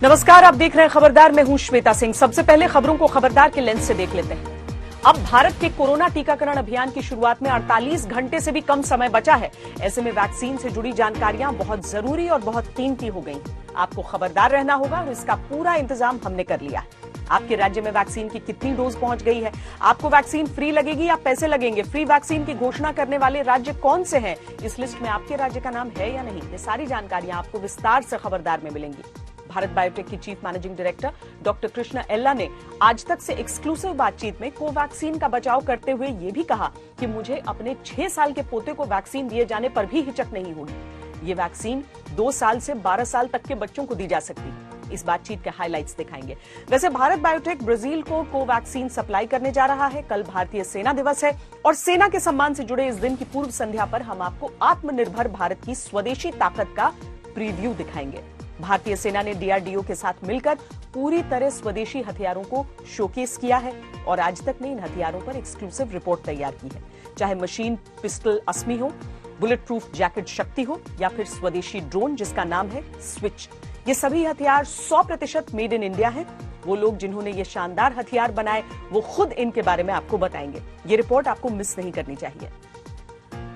नमस्कार, आप देख रहे हैं खबरदार। मैं हूं श्वेता सिंह। सबसे पहले खबरों को खबरदार के लेंस से देख लेते हैं। अब भारत के कोरोना टीकाकरण अभियान की शुरुआत में 48 घंटे से भी कम समय बचा है। ऐसे में वैक्सीन से जुड़ी जानकारियां बहुत जरूरी और बहुत कीमती हो गई। आपको खबरदार रहना होगा और इसका पूरा इंतजाम हमने कर लिया है। आपके राज्य में वैक्सीन की कितनी डोज पहुंच गई है, आपको वैक्सीन फ्री लगेगी या पैसे लगेंगे, फ्री वैक्सीन की घोषणा करने वाले राज्य कौन से हैं, इस लिस्ट में आपके राज्य का नाम है या नहीं, ये सारी जानकारियां आपको विस्तार से खबरदार में मिलेंगी। भारत बायोटेक की chief managing director doctor Krishna Ella ने आज तक से एक्सक्लूसिव बातचीत में कोवैक्सीन का बचाव करते हुए ये भी कहा कि मुझे अपने 6 साल के पोते को वैक्सीन दिए जाने पर भी हिचक नहीं होगी। ये वैक्सीन 2 साल से 12 साल तक के बच्चों को दी जा सकती है। इस बातचीत के हाइलाइट्स दिखाएंगे। वैसे भारत बायोटेक ब्राजील को कोवैक्सीन सप्लाई करने जा रहा है। कल भारतीय सेना दिवस है और सेना के सम्मान से जुड़े इस दिन की पूर्व संध्या पर हम आपको आत्मनिर्भर भारत की स्वदेशी ताकत का प्रीव्यू दिखाएंगे। भारतीय सेना ने डीआरडीओ के साथ मिलकर पूरी तरह स्वदेशी हथियारों को शोकेस किया है और आज तक ने इन हथियारों पर एक्सक्लूसिव रिपोर्ट तैयार की है। चाहे मशीन पिस्टल अस्मी हो, बुलेट प्रूफ जैकेट शक्ति हो या फिर स्वदेशी ड्रोन जिसका नाम है स्विच, ये सभी हथियार 100% मेड इन इंडिया हैं। वो लोग जिन्होंने ये शानदार हथियार बनाए वो खुद इनके बारे में आपको बताएंगे। ये रिपोर्ट आपको मिस नहीं करनी चाहिए।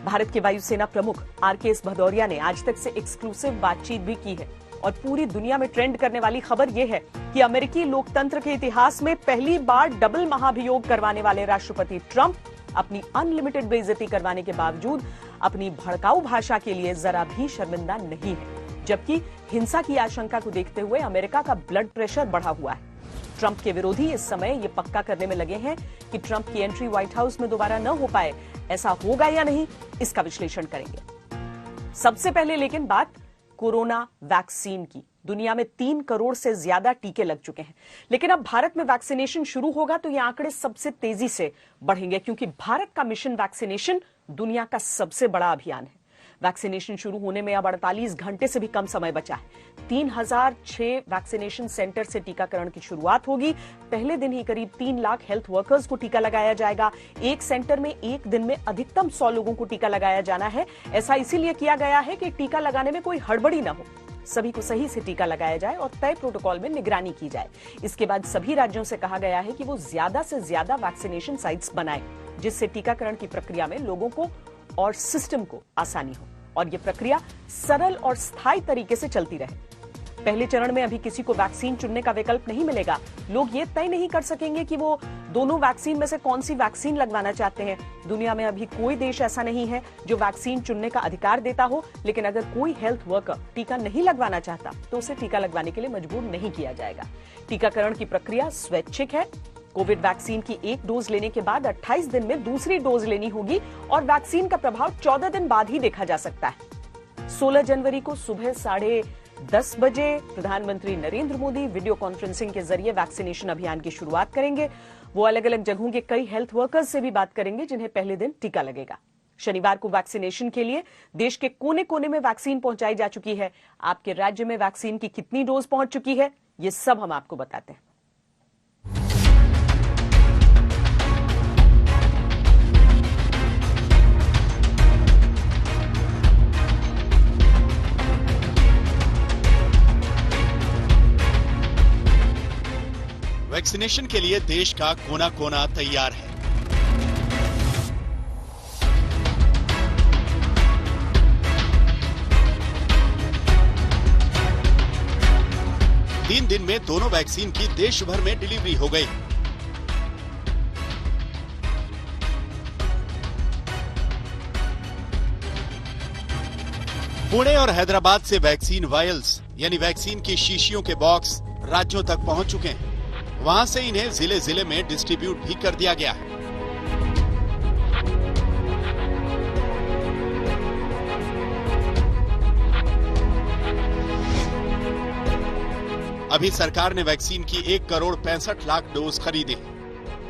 भारत के वायुसेना प्रमुख आरकेएस भदौरिया ने आज तक से एक्सक्लूसिव बातचीत भी की है और पूरी दुनिया में ट्रेंड करने वाली खबर यह है कि अमेरिकी लोकतंत्र के इतिहास में पहली बार डबल महाभियोग करवाने वाले राष्ट्रपति ट्रंप अपनी अनलिमिटेड बेइज्जती करवाने के बावजूद अपनी भड़काऊ भाषा के लिए जरा भी शर्मिंदा नहीं है, जबकि हिंसा की आशंका को देखते हुए अमेरिका का ब्लड प्रेशर बढ़ा हुआ है। ट्रंप के विरोधी इस समय ये पक्का करने में लगे हैं कि ट्रंप की एंट्री व्हाइट हाउस में दोबारा न हो पाए। ऐसा होगा या नहीं, इसका विश्लेषण करेंगे। सबसे पहले लेकिन बात कोरोना वैक्सीन की। दुनिया में 3 करोड़ से ज्यादा टीके लग चुके हैं, लेकिन अब भारत में वैक्सीनेशन शुरू होगा तो ये आंकड़े सबसे तेजी से बढ़ेंगे, क्योंकि भारत का मिशन वैक्सीनेशन दुनिया का सबसे बड़ा अभियान है। वैक्सीनेशन शुरू होने में अब 48 घंटे से भी कम समय बचा है। 3006 वैक्सीनेशन सेंटर से टीकाकरण की शुरुआत होगी। पहले दिन ही करीब 3 लाख हेल्थ वर्कर्स को टीका लगाया जाएगा। एक सेंटर में एक दिन में अधिकतम 100 लोगों को टीका लगाया जाना है। ऐसा इसीलिए किया गया है कि टीका लगाने में कोई हड़बड़ी न हो, सभी को सही से टीका लगाया जाए और तय प्रोटोकॉल में निगरानी की जाए। इसके बाद सभी राज्यों से कहा गया है कि वो ज्यादा से ज्यादा वैक्सीनेशन साइट्स बनाएं, जिससे टीकाकरण की प्रक्रिया में लोगों को और सिस्टम को आसानी हो और ये प्रक्रिया सरल और स्थायी तरीके से चलती रहे। पहले चरण में अभी किसी को वैक्सीन चुनने का विकल्प नहीं मिलेगा। लोग ये तय नहीं कर सकेंगे कि वो दोनों वैक्सीन में से कौन सी वैक्सीन लगवाना चाहते हैं। दुनिया में अभी कोई देश ऐसा नहीं है जो वैक्सीन चुनने का अधिकार देता हो, लेकिन अगर कोई हेल्थ वर्कर टीका नहीं लगवाना चाहता तो उसे टीका लगवाने के लिए मजबूर नहीं किया जाएगा। टीकाकरण की प्रक्रिया स्वैच्छिक है। कोविड वैक्सीन की एक डोज लेने के बाद 28 दिन में दूसरी डोज लेनी होगी और वैक्सीन का प्रभाव 14 दिन बाद ही देखा जा सकता है। 16 जनवरी को सुबह 10:30 बजे प्रधानमंत्री नरेंद्र मोदी वीडियो कॉन्फ्रेंसिंग के जरिए वैक्सीनेशन अभियान की शुरुआत करेंगे। वो अलग अलग जगहों के कई हेल्थ वर्कर्स से भी बात करेंगे जिन्हें पहले दिन टीका लगेगा। शनिवार को वैक्सीनेशन के लिए देश के कोने कोने में वैक्सीन पहुंचाई जा चुकी है। आपके राज्य में वैक्सीन की कितनी डोज पहुंच चुकी है, ये सब हम आपको बताते हैं। वैक्सीनेशन के लिए देश का कोना कोना तैयार है। तीन दिन में दोनों वैक्सीन की देश भर में डिलीवरी हो गई। पुणे और हैदराबाद से वैक्सीन वायल्स यानी वैक्सीन की शीशियों के बॉक्स राज्यों तक पहुंच चुके हैं। वहां से इन्हें जिले जिले में डिस्ट्रीब्यूट भी कर दिया गया है। अभी सरकार ने वैक्सीन की 1 करोड़ 65 लाख डोज खरीदे,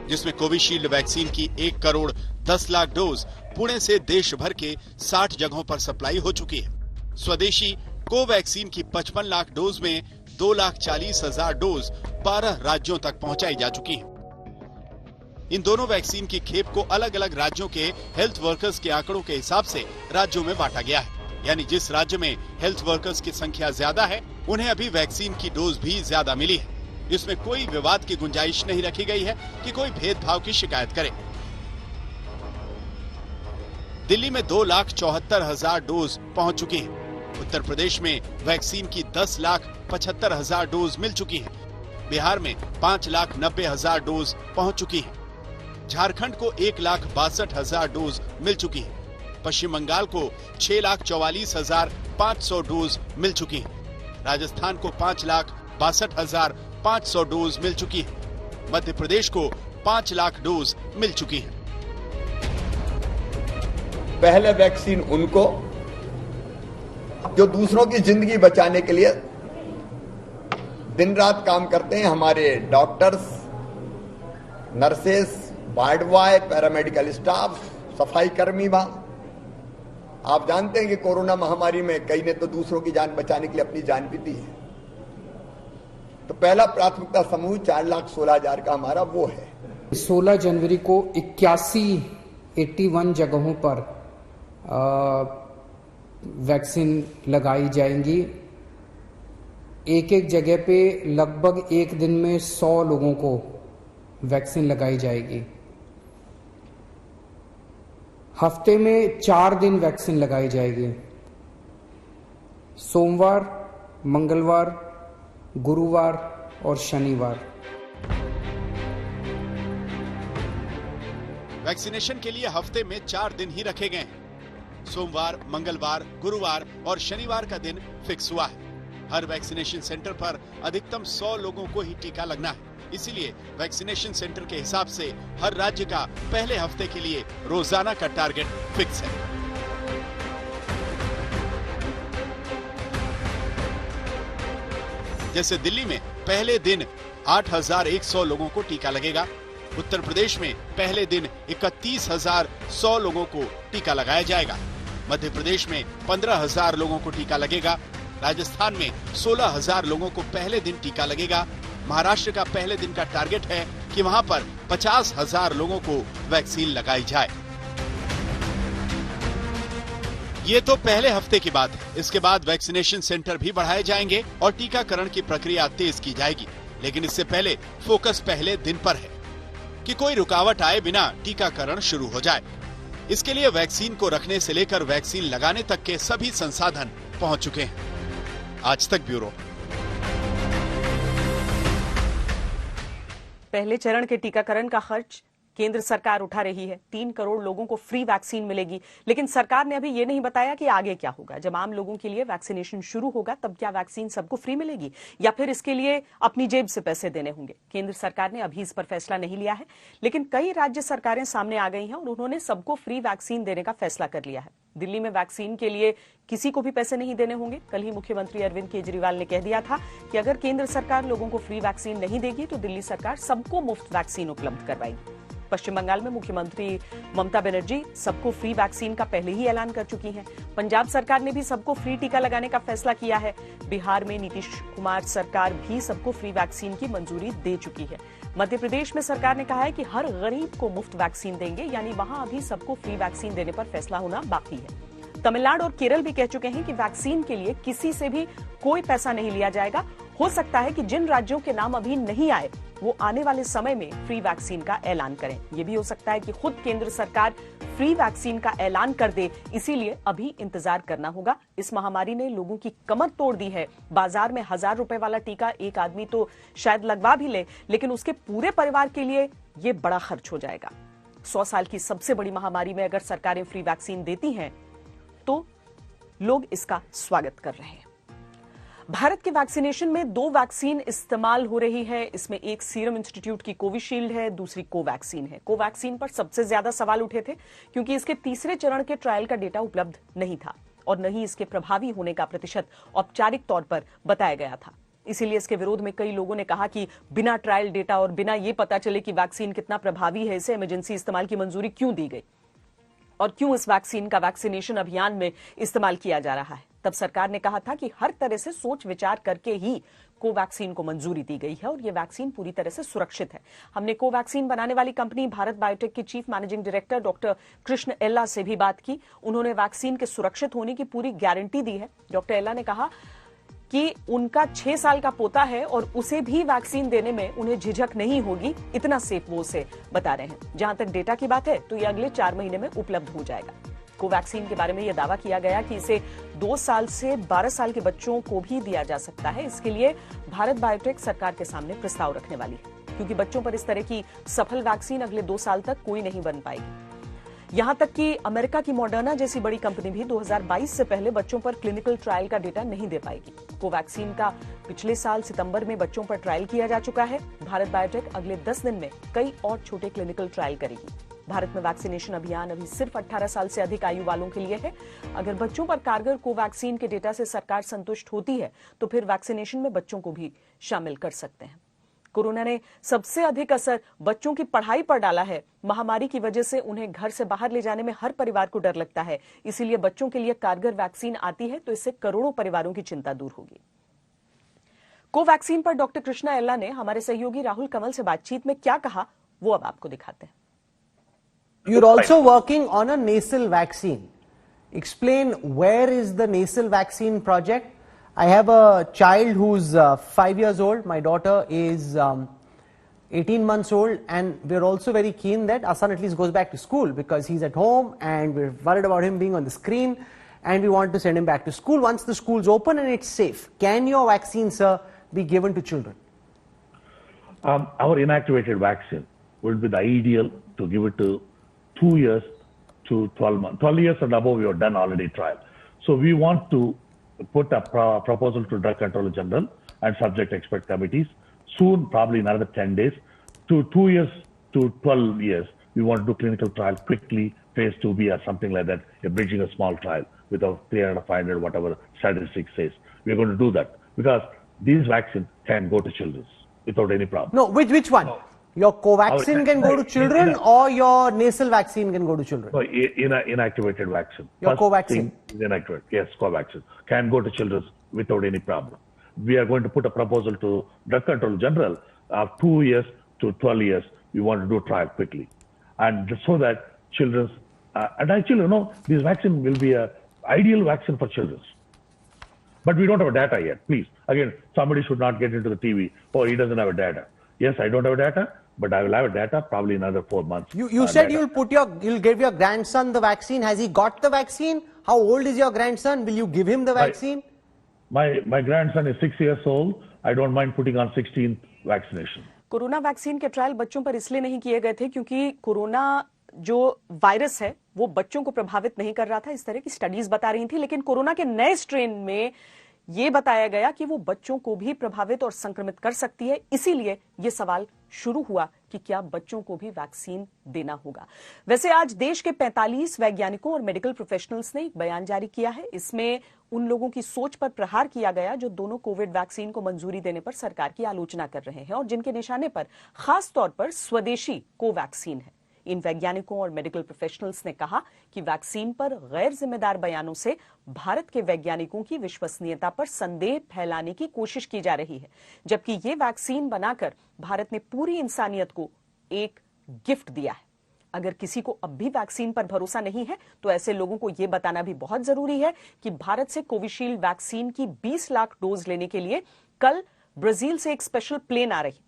जिसमें कोविशील्ड वैक्सीन की 1 करोड़ 10 लाख डोज पुणे से देश भर के 60 जगहों पर सप्लाई हो चुकी है। स्वदेशी कोवैक्सीन की 55 लाख डोज में 2,40,000 डोज 12 राज्यों तक पहुंचाई जा चुकी है। इन दोनों वैक्सीन की खेप को अलग अलग राज्यों के हेल्थ वर्कर्स के आंकड़ों के हिसाब से राज्यों में बांटा गया है। यानी जिस राज्य में हेल्थ वर्कर्स की संख्या ज्यादा है उन्हें अभी वैक्सीन की डोज भी ज्यादा मिली है। इसमें कोई विवाद की गुंजाइश नहीं रखी गई है कि कोई भेदभाव की शिकायत करे। दिल्ली में 2,74,000 डोज पहुंच चुकी है। उत्तर प्रदेश में वैक्सीन की 10,75,000 डोज मिल चुकी है। बिहार में 5,90,000 डोज पहुंच चुकी है। झारखंड को 1,62,000 डोज मिल चुकी है। पश्चिम बंगाल को 6,44,500 डोज मिल चुकी है। राजस्थान को 5,62,500 डोज मिल चुकी है। मध्य प्रदेश को 5 लाख डोज मिल चुकी है। पहले वैक्सीन उनको जो दूसरों की जिंदगी बचाने के लिए दिन रात काम करते हैं, हमारे doctors, nurses, ward boy, paramedical staff, सफाई कर्मी। आप जानते हैं कि कोरोना महामारी में कई ने तो दूसरों की जान बचाने के लिए अपनी जान भी दी है। तो पहला प्राथमिकता समूह 4,16,000 का हमारा वो है। 16 जनवरी को 81 जगहों पर वैक्सीन लगाई जाएंगी। एक एक जगह पे लगभग एक दिन में 100 लोगों को वैक्सीन लगाई जाएगी। हफ्ते में 4 दिन वैक्सीन लगाई जाएगी। सोमवार, मंगलवार, गुरुवार और शनिवार। वैक्सीनेशन के लिए हफ्ते में 4 दिन ही रखे गए हैं। सोमवार, मंगलवार, गुरुवार और शनिवार का दिन फिक्स हुआ है। हर वैक्सीनेशन सेंटर पर अधिकतम 100 लोगों को ही टीका लगना है। इसीलिए वैक्सीनेशन सेंटर के हिसाब से हर राज्य का पहले हफ्ते के लिए रोजाना का टारगेट फिक्स है। जैसे दिल्ली में पहले दिन 8,100 लोगों को टीका लगेगा। उत्तर प्रदेश में पहले दिन 31,100 लोगों को टीका लगाया जाएगा। मध्य प्रदेश में 15,000 लोगों को टीका लगेगा। राजस्थान में 16,000 लोगों को पहले दिन टीका लगेगा। महाराष्ट्र का पहले दिन का टारगेट है कि वहां पर 50,000 लोगों को वैक्सीन लगाई जाए। ये तो पहले हफ्ते की बात है। इसके बाद वैक्सीनेशन सेंटर भी बढ़ाए जाएंगे और टीकाकरण की प्रक्रिया तेज की जाएगी। लेकिन इससे पहले फोकस पहले दिन पर है कि कोई रुकावट आए बिना टीकाकरण शुरू हो जाए। इसके लिए वैक्सीन को रखने से लेकर वैक्सीन लगाने तक के सभी संसाधन पहुंच चुके हैं। आज तक ब्यूरो। पहले चरण के टीकाकरण का खर्च केंद्र सरकार उठा रही है। 3 करोड़ लोगों को फ्री वैक्सीन मिलेगी। लेकिन सरकार ने अभी ये नहीं बताया कि आगे क्या होगा। जब आम लोगों के लिए वैक्सीनेशन शुरू होगा तब क्या वैक्सीन सबको फ्री मिलेगी या फिर इसके लिए अपनी जेब से पैसे देने होंगे। केंद्र सरकार ने अभी इस पर फैसला नहीं लिया है। लेकिन कई राज्य सरकारें सामने आ गई हैं और उन्होंने सबको फ्री वैक्सीन देने का फैसला कर लिया है। दिल्ली में वैक्सीन के लिए किसी को भी पैसे नहीं देने होंगे। कल ही मुख्यमंत्री अरविंद केजरीवाल ने कह दिया था कि अगर केंद्र सरकार लोगों को फ्री वैक्सीन नहीं देगी तो दिल्ली सरकार सबको मुफ्त वैक्सीन उपलब्ध करवाएगी। पश्चिम बंगाल में मुख्यमंत्री ममता बनर्जी सबको फ्री वैक्सीन का पहले ही ऐलान कर चुकी हैं। पंजाब सरकार ने भी सबको फ्री टीका लगाने का फैसला किया है। बिहार में नीतीश कुमार सरकार भी सबको फ्री वैक्सीन की मंजूरी दे चुकी है। मध्य प्रदेश में सरकार ने कहा है कि हर गरीब को मुफ्त वैक्सीन देंगे, यानी वहां अभी सबको फ्री वैक्सीन देने पर फैसला होना बाकी है। तमिलनाडु और केरल भी कह चुके हैं कि वैक्सीन के लिए किसी से भी कोई पैसा नहीं लिया जाएगा। हो सकता है कि जिन राज्यों के नाम अभी नहीं आए वो आने वाले समय में फ्री वैक्सीन का ऐलान करें। यह भी हो सकता है कि खुद केंद्र सरकार फ्री वैक्सीन का ऐलान कर दे, इसीलिए अभी इंतजार करना होगा। इस महामारी ने लोगों की कमर तोड़ दी है। बाजार में 1,000 रुपए वाला टीका एक आदमी तो शायद लगवा भी ले, लेकिन उसके पूरे परिवार के लिए यह बड़ा खर्च हो जाएगा। 100 साल की सबसे बड़ी महामारी में अगर सरकारें फ्री वैक्सीन देती हैं तो लोग इसका स्वागत कर रहे हैं। भारत के वैक्सीनेशन में 2 वैक्सीन इस्तेमाल हो रही है। इसमें एक सीरम इंस्टीट्यूट की कोविशील्ड है, दूसरी कोवैक्सीन है। कोवैक्सीन पर सबसे ज्यादा सवाल उठे थे क्योंकि इसके तीसरे चरण के ट्रायल का डेटा उपलब्ध नहीं था और न ही इसके प्रभावी होने का प्रतिशत औपचारिक तौर पर बताया गया था। इसीलिए इसके विरोध में कई लोगों ने कहा कि बिना ट्रायल डेटा और बिना ये पता चले कि वैक्सीन कितना प्रभावी है, इसे इमरजेंसी इस्तेमाल की मंजूरी क्यों दी गई और क्यों इस वैक्सीन का वैक्सीनेशन अभियान में इस्तेमाल किया जा रहा है। तब सरकार ने कहा था कि हर तरह से सोच विचार करके ही कोवैक्सीन को मंजूरी दी गई है और यह वैक्सीन पूरी तरह से सुरक्षित है। हमने कोवैक्सीन बनाने वाली कंपनी भारत बायोटेक के chief managing director doctor Krishna Ella से भी बात की। उन्होंने वैक्सीन के सुरक्षित होने की पूरी गारंटी दी है। डॉक्टर एल्ला ने कहा कि उनका 6 साल का पोता है और उसे भी वैक्सीन देने में उन्हें झिझक नहीं होगी, इतना सेफ वो उसे बता रहे हैं। जहां तक डेटा की बात है तो ये अगले 4 महीने में उपलब्ध हो जाएगा। कोवैक्सीन के बारे में यह दावा किया गया कि इसे 2 साल से 12 साल के बच्चों को भी दिया जा सकता है। इसके लिए भारत बायोटेक सरकार के सामने प्रस्ताव रखने वाली है, क्योंकि बच्चों पर इस तरह की सफल वैक्सीन अगले 2 साल तक कोई नहीं बन पाएगी। यहां तक कि अमेरिका की मॉडर्ना जैसी बड़ी कंपनी भी 2022 से पहले बच्चों पर क्लिनिकल ट्रायल का डेटा नहीं दे पाएगी। कोवैक्सीन का पिछले साल सितंबर में बच्चों पर ट्रायल किया जा चुका है। भारत बायोटेक अगले 10 दिन में कई और छोटे क्लिनिकल ट्रायल करेगी। भारत में वैक्सीनेशन अभियान अभी सिर्फ 18 साल से अधिक आयु वालों के लिए है। अगर बच्चों पर कारगर कोवैक्सीन के डेटा से सरकार संतुष्ट होती है तो फिर वैक्सीनेशन में बच्चों को भी शामिल कर सकते हैं। कोरोना ने सबसे अधिक असर बच्चों की पढ़ाई पर डाला है। महामारी की वजह से उन्हें घर से बाहर ले जाने में हर परिवार को डर लगता है। इसीलिए बच्चों के लिए कारगर वैक्सीन आती है तो इससे करोड़ों परिवारों की चिंता दूर होगी। कोवैक्सीन पर डॉक्टर कृष्णा एल्ला ने हमारे सहयोगी राहुल कमल से बातचीत में क्या कहा, वो अब आपको दिखाते हैं। You're also working on a nasal vaccine. Explain, where is the nasal vaccine project? I have a child who's 5 years old. My daughter is 18 months old, and we're also very keen that our son at least goes back to school, because he's at home and we're worried about him being on the screen, and we want to send him back to school once the school's open and it's safe. Can your vaccine, sir, be given to children? Our inactivated vaccine would be the ideal to give it to 2 years to 12 months. 12 years and above, we have done already trial. So we want to put a proposal to Drug Controller General and subject expert committees soon, probably in another 10 days. To 2 years to 12 years, we want to do clinical trial quickly, phase 2B or something like that, bridging a small trial with a 300 or 500, whatever statistics says. We're going to do that because these vaccines can go to children without any problem. No, which one? No. Your Covaxin can go to children, or your nasal vaccine can go to children? No, inactivated vaccine. Your Covaxin? Inactivated, yes, Covaxin. Can go to children without any problem. We are going to put a proposal to Drug Control General of 2 years to 12 years. We want to do a trial quickly. And so that children, and actually, this vaccine will be an ideal vaccine for children. But we don't have data yet, please. Again, somebody should not get into the TV, oh, he doesn't have data. Yes, I don't have data, but I will have data probably in another 4 months. You said you'll give your grandson the vaccine. Has he got the vaccine? How old is your grandson? Will you give him the vaccine? My grandson is 6 years old. I don't mind putting on 16th vaccination. Corona vaccine के trial बच्चों पर इसलिए नहीं किए गए थे क्योंकि corona जो वायरस है वो बच्चों को प्रभावित नहीं कर रहा था, इस तरह की स्टडीज बता रही थी। लेकिन कोरोना के नए स्ट्रेन में ये बताया गया कि वो बच्चों को भी प्रभावित और संक्रमित कर सकती है। इसीलिए ये सवाल शुरू हुआ कि क्या बच्चों को भी वैक्सीन देना होगा। वैसे आज देश के 45 वैज्ञानिकों और मेडिकल प्रोफेशनल्स ने एक बयान जारी किया है। इसमें उन लोगों की सोच पर प्रहार किया गया जो दोनों कोविड वैक्सीन को मंजूरी देने पर सरकार की आलोचना कर रहे हैं और जिनके निशाने पर खास तौर पर स्वदेशी कोवैक्सीन है। इन वैज्ञानिकों और मेडिकल प्रोफेशनल्स ने कहा कि वैक्सीन पर गैर जिम्मेदार बयानों से भारत के वैज्ञानिकों की विश्वसनीयता पर संदेह फैलाने की कोशिश की जा रही है, जबकि ये वैक्सीन बनाकर भारत ने पूरी इंसानियत को एक गिफ्ट दिया है। अगर किसी को अब भी वैक्सीन पर भरोसा नहीं है तो ऐसे लोगों को यह बताना भी बहुत जरूरी है कि भारत से कोविशील्ड वैक्सीन की 20 लाख डोज लेने के लिए कल ब्राजील से एक स्पेशल प्लेन आ रही।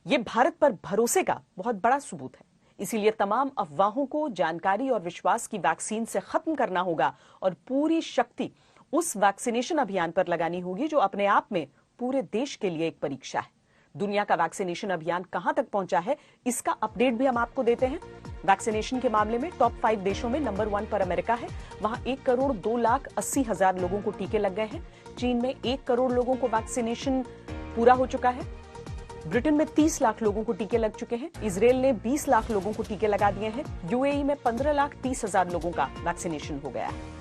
यह भारत पर भरोसे का बहुत बड़ा सबूत है। इसीलिए तमाम अफवाहों को जानकारी और विश्वास की वैक्सीन से खत्म करना होगा और पूरी शक्ति उस वैक्सीनेशन अभियान पर लगानी होगी जो अपने आप में पूरे देश के लिए एक परीक्षा है। दुनिया का वैक्सीनेशन अभियान कहां तक पहुंचा है, इसका अपडेट भी हम आपको देते हैं। वैक्सीनेशन के मामले में टॉप 5 देशों में नंबर 1 पर अमेरिका है। वहां 1,02,80,000 लोगों को टीके लग गए हैं। चीन में 1 करोड़ लोगों को वैक्सीनेशन पूरा हो चुका है। ब्रिटेन में 30 लाख लोगों को टीके लग चुके हैं। इजराइल ने 20 लाख लोगों को टीके लगा दिए हैं। यूएई में 15,30,000 लोगों का वैक्सीनेशन हो गया है।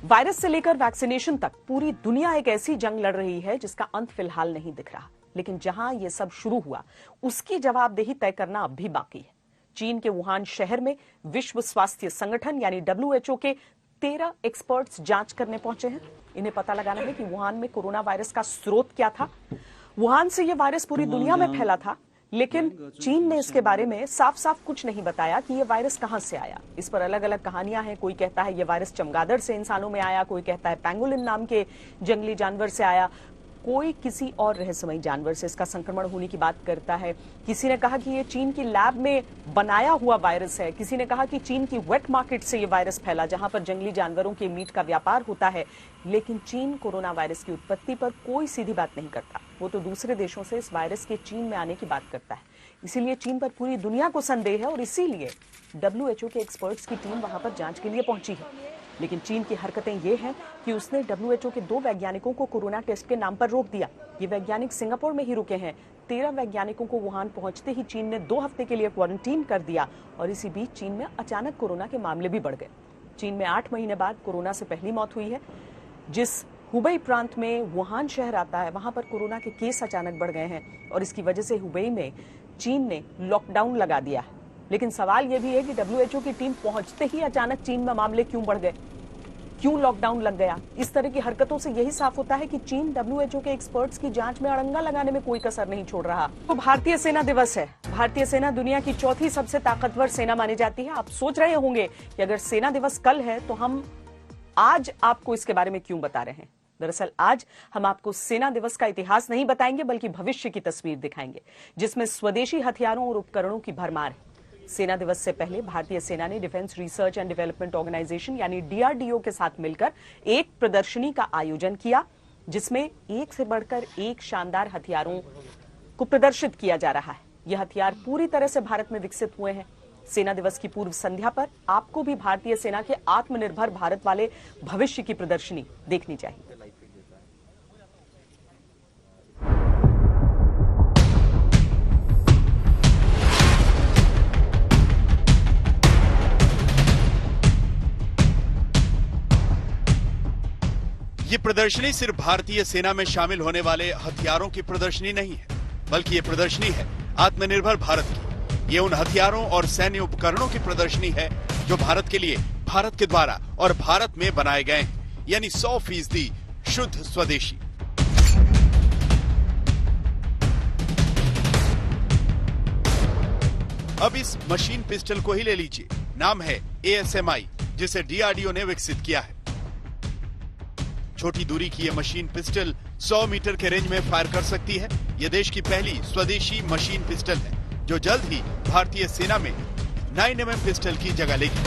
वायरस से लेकर वैक्सीनेशन तक पूरी दुनिया एक ऐसी जंग लड़ रही है जिसका अंत फिलहाल नहीं दिख रहा। लेकिन जहां यह सब शुरू हुआ उसकी जवाबदेही तय करना अब भी बाकी है। चीन के वुहान शहर में विश्व स्वास्थ्य संगठन यानी WHO के 13 एक्सपर्ट्स जांच करने पहुंचे हैं। इन्हें पता लगाना है कि वुहान में कोरोना वायरस का स्रोत क्या था। वुहान से यह वायरस पूरी दुनिया में फैला था, लेकिन चीन ने इसके बारे में साफ साफ कुछ नहीं बताया कि यह वायरस कहां से आया। इस पर अलग अलग कहानियां हैं। कोई कहता है यह वायरस चमगादड़ से इंसानों में आया, कोई कहता है पैंगोलिन नाम के जंगली जानवर से आया, कोई किसी और रहस्यमयी जानवर से इसका संक्रमण होने की बात करता है। किसी ने कहा कि यह चीन की लैब में बनाया हुआ वायरस है, किसी ने कहा कि चीन की वेट मार्केट से यह वायरस फैला, जहां पर जंगली जानवरों के मीट का व्यापार होता है। लेकिन चीन कोरोना वायरस की उत्पत्ति पर कोई सीधी बात नहीं करता। वो तो दूसरे देशों से इस वायरस के चीन में आने की बात करता है। इसीलिए चीन पर पूरी दुनिया को संदेह है और इसीलिए WHO के एक्सपर्ट्स की टीम वहां पर जांच के लिए पहुंची है। लेकिन चीन की हरकतें ये हैं कि उसने WHO के 2 वैज्ञानिकों को कोरोना टेस्ट के नाम पर रोक दिया। ये वैज्ञानिक सिंगापुर में ही रुके हैं। 13 वैज्ञानिकों को वुहान पहुंचते ही चीन ने 2 हफ्ते के लिए क्वारंटीन कर दिया और इसी बीच चीन में अचानक कोरोना के मामले भी बढ़ गए। चीन में 8 महीने बाद कोरोना से पहली मौत हुई है। जिस हुबई प्रांत में वुहान शहर आता है, वहां पर कोरोना के केस अचानक बढ़ गए हैं और इसकी वजह से हुबई में चीन ने लॉकडाउन लगा दिया है। लेकिन सवाल यह भी है कि WHO की टीम पहुंचते ही अचानक चीन में मामले क्यों बढ़ गए, क्यों लॉकडाउन लग गया। इस तरह की हरकतों से यही साफ होता है कि चीन WHO के एक्सपर्ट्स की जांच में अड़ंगा लगाने में कोई कसर नहीं छोड़ रहा। तो भारतीय सेना दिवस है। भारतीय सेना दुनिया की 4थी सबसे ताकतवर सेना मानी जाती है। आप सोच रहे होंगे कि अगर सेना दिवस कल है तो हम आज आपको इसके बारे में क्यों बता रहे हैं। दरअसल आज हम आपको सेना दिवस का इतिहास नहीं बताएंगे, बल्कि भविष्य की तस्वीर दिखाएंगे, जिसमें स्वदेशी हथियारों और उपकरणों की भरमार है। सेना दिवस से पहले भारतीय सेना ने defence research and development organisation यानी DRDO के साथ मिलकर एक प्रदर्शनी का आयोजन किया, जिसमें एक से बढ़कर एक शानदार हथियारों को प्रदर्शित किया जा रहा है। यह हथियार पूरी तरह से भारत में विकसित हुए हैं। सेना दिवस की पूर्व संध्या पर आपको भी भारतीय सेना के आत्मनिर्भर भारत वाले भविष्य की प्रदर्शनी देखनी चाहिए। ये प्रदर्शनी सिर्फ भारतीय सेना में शामिल होने वाले हथियारों की प्रदर्शनी नहीं है, बल्कि ये प्रदर्शनी है आत्मनिर्भर भारत की। ये उन हथियारों और सैन्य उपकरणों की प्रदर्शनी है जो भारत के लिए, भारत के द्वारा और भारत में बनाए गए हैं, यानी 100% शुद्ध स्वदेशी। अब इस मशीन पिस्टल को ही ले लीजिए। नाम है ASMI, जिसे DRDO ने विकसित किया है। छोटी दूरी की यह मशीन पिस्टल 100 मीटर के रेंज में फायर कर सकती है। यह देश की पहली स्वदेशी मशीन पिस्टल है, जो जल्द ही भारतीय सेना में 9mm पिस्टल की जगह लेगी।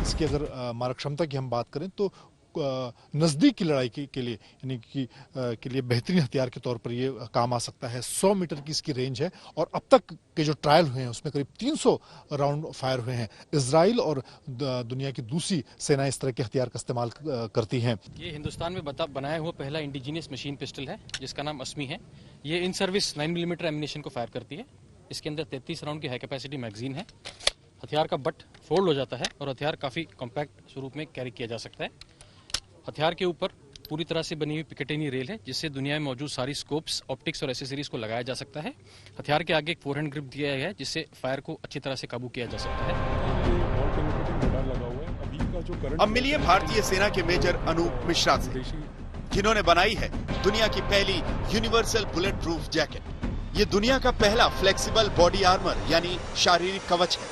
इसकी अगर मारक क्षमता की हम बात करें तो नजदीक की लड़ाई के लिए यानी कि के लिए बेहतरीन हथियार के तौर पर ये काम आ सकता है। 100 मीटर की इसकी रेंज है और अब तक के जो ट्रायल हुए हैं उसमें करीब 300 राउंड फायर हुए हैं। इजराइल और दुनिया की दूसरी सेना इस तरह के हथियार का इस्तेमाल करती हैं। ये हिंदुस्तान में बनाया हुआ पहला इंडिजीनियस मशीन पिस्टल है, जिसका नाम अस्मी है। ये इन सर्विस 9mm एमिनेशन को फायर करती है। इसके अंदर 33 राउंड की हाई कैपेसिटी मैगजीन है। हथियार का बट फोल्ड हो जाता है और हथियार काफी कॉम्पैक्ट स्वरूप में कैरी किया जा सकता है। हथियार के ऊपर पूरी तरह से बनी हुई पिकेटिनी रेल है, जिससे दुनिया में मौजूद सारी स्कोप्स, ऑप्टिक्स और एसेसरीज को लगाया जा सकता है। हथियार के आगे एक फोरहैंड ग्रिप दिया गया है, जिससे फायर को अच्छी तरह से काबू किया जा सकता है। अब मिलिए भारतीय सेना के मेजर अनूप मिश्रा से, जिन्होंने बनाई है दुनिया की पहली यूनिवर्सल बुलेट प्रूफ जैकेट। ये दुनिया का पहला फ्लेक्सिबल बॉडी आर्मर यानी शारीरिक कवच है।